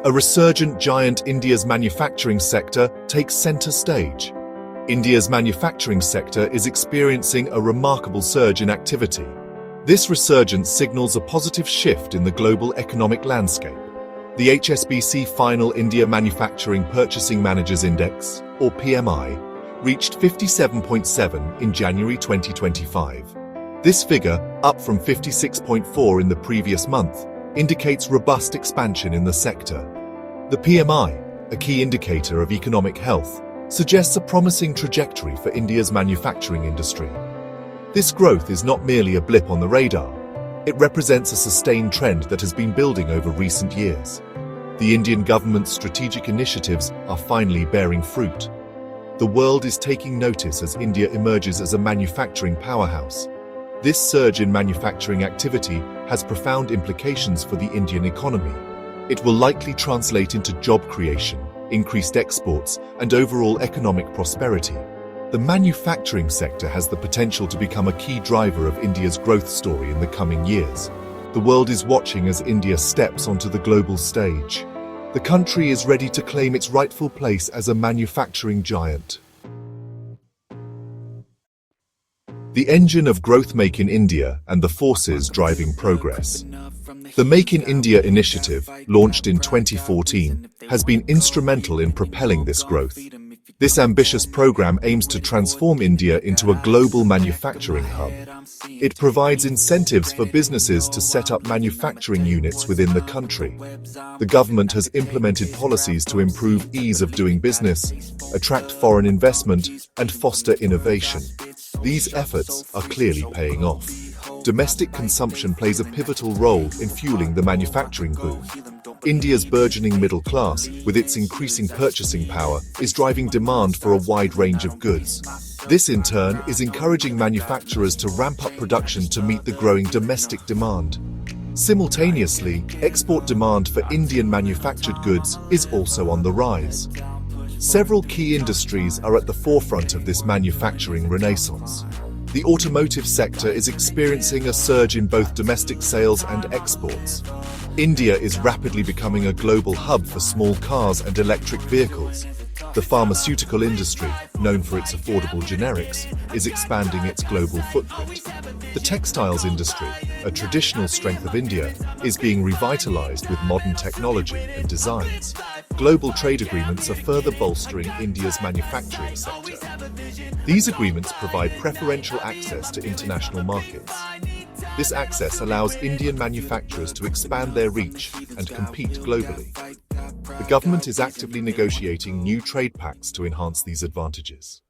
A resurgent giant, India's manufacturing sector takes center stage. India's manufacturing sector is experiencing a remarkable surge in activity. This resurgence signals a positive shift in the global economic landscape. The HSBC Final India Manufacturing Purchasing Managers Index, or PMI, reached 57.7 in January 2025. This figure, up from 56.4 in the previous month, indicates robust expansion in the sector. The PMI, a key indicator of economic health, suggests a promising trajectory for India's manufacturing industry. This growth is not merely a blip on the radar. It represents a sustained trend that has been building over recent years. The Indian government's strategic initiatives are finally bearing fruit. The world is taking notice as India emerges as a manufacturing powerhouse. This surge in manufacturing activity has profound implications for the Indian economy. It will likely translate into job creation, increased exports, and overall economic prosperity. The manufacturing sector has the potential to become a key driver of India's growth story in the coming years. The world is watching as India steps onto the global stage. The country is ready to claim its rightful place as a manufacturing giant. The engine of growth Make in India and the forces driving progress. The Make in India initiative, launched in 2014, has been instrumental in propelling this growth. This ambitious program aims to transform India into a global manufacturing hub. It provides incentives for businesses to set up manufacturing units within the country. The government has implemented policies to improve ease of doing business, attract foreign investment, and foster innovation. These efforts are clearly paying off. Domestic consumption plays a pivotal role in fueling the manufacturing boom. India's burgeoning middle class, with its increasing purchasing power, is driving demand for a wide range of goods. This, in turn, is encouraging manufacturers to ramp up production to meet the growing domestic demand. Simultaneously, export demand for Indian manufactured goods is also on the rise. Several key industries are at the forefront of this manufacturing renaissance. The automotive sector is experiencing a surge in both domestic sales and exports. India is rapidly becoming a global hub for small cars and electric vehicles. The pharmaceutical industry, known for its affordable generics, is expanding its global footprint. The textiles industry, a traditional strength of India, is being revitalized with modern technology and designs. Global trade agreements are further bolstering India's manufacturing sector. These agreements provide preferential access to international markets. This access allows Indian manufacturers to expand their reach and compete globally. The government is actively negotiating new trade pacts to enhance these advantages.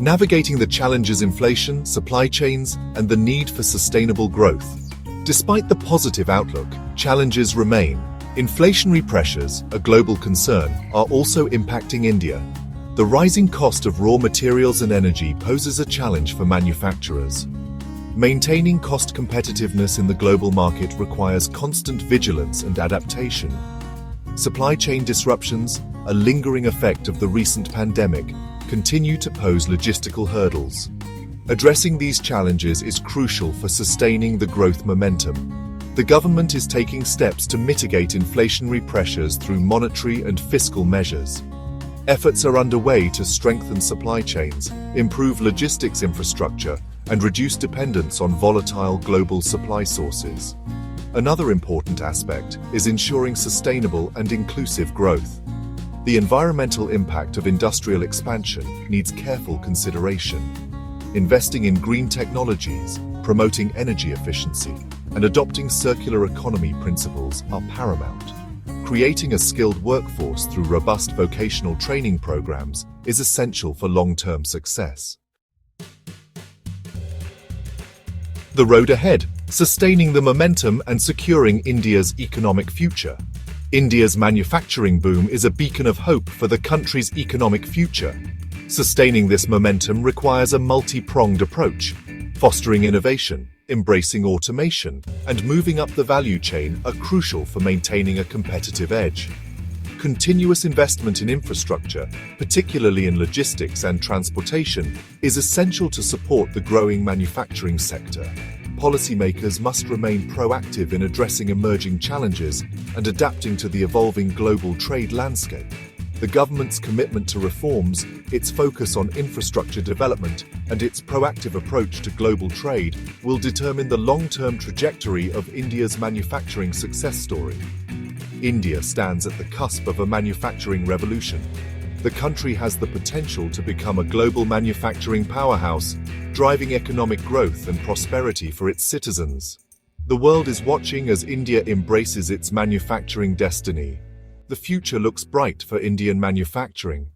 Navigating the challenges inflation, supply chains, and the need for sustainable growth. Despite the positive outlook, challenges remain. Inflationary pressures, a global concern, are also impacting India. The rising cost of raw materials and energy poses a challenge for manufacturers. Maintaining cost competitiveness in the global market requires constant vigilance and adaptation. Supply chain disruptions, a lingering effect of the recent pandemic, continue to pose logistical hurdles. Addressing these challenges is crucial for sustaining the growth momentum. The government is taking steps to mitigate inflationary pressures through monetary and fiscal measures. Efforts are underway to strengthen supply chains, improve logistics infrastructure, and reduce dependence on volatile global supply sources. Another important aspect is ensuring sustainable and inclusive growth. The environmental impact of industrial expansion needs careful consideration. Investing in green technologies, promoting energy efficiency, and adopting circular economy principles are paramount. Creating a skilled workforce through robust vocational training programs is essential for long-term success. The road ahead, sustaining the momentum and securing India's economic future. India's manufacturing boom is a beacon of hope for the country's economic future. Sustaining this momentum requires a multi-pronged approach. Fostering innovation, embracing automation, and moving up the value chain are crucial for maintaining a competitive edge. Continuous investment in infrastructure, particularly in logistics and transportation, is essential to support the growing manufacturing sector. Policymakers must remain proactive in addressing emerging challenges and adapting to the evolving global trade landscape. The government's commitment to reforms, its focus on infrastructure development, and its proactive approach to global trade will determine the long-term trajectory of India's manufacturing success story. India stands at the cusp of a manufacturing revolution. The country has the potential to become a global manufacturing powerhouse, driving economic growth and prosperity for its citizens. The world is watching as India embraces its manufacturing destiny. The future looks bright for Indian manufacturing.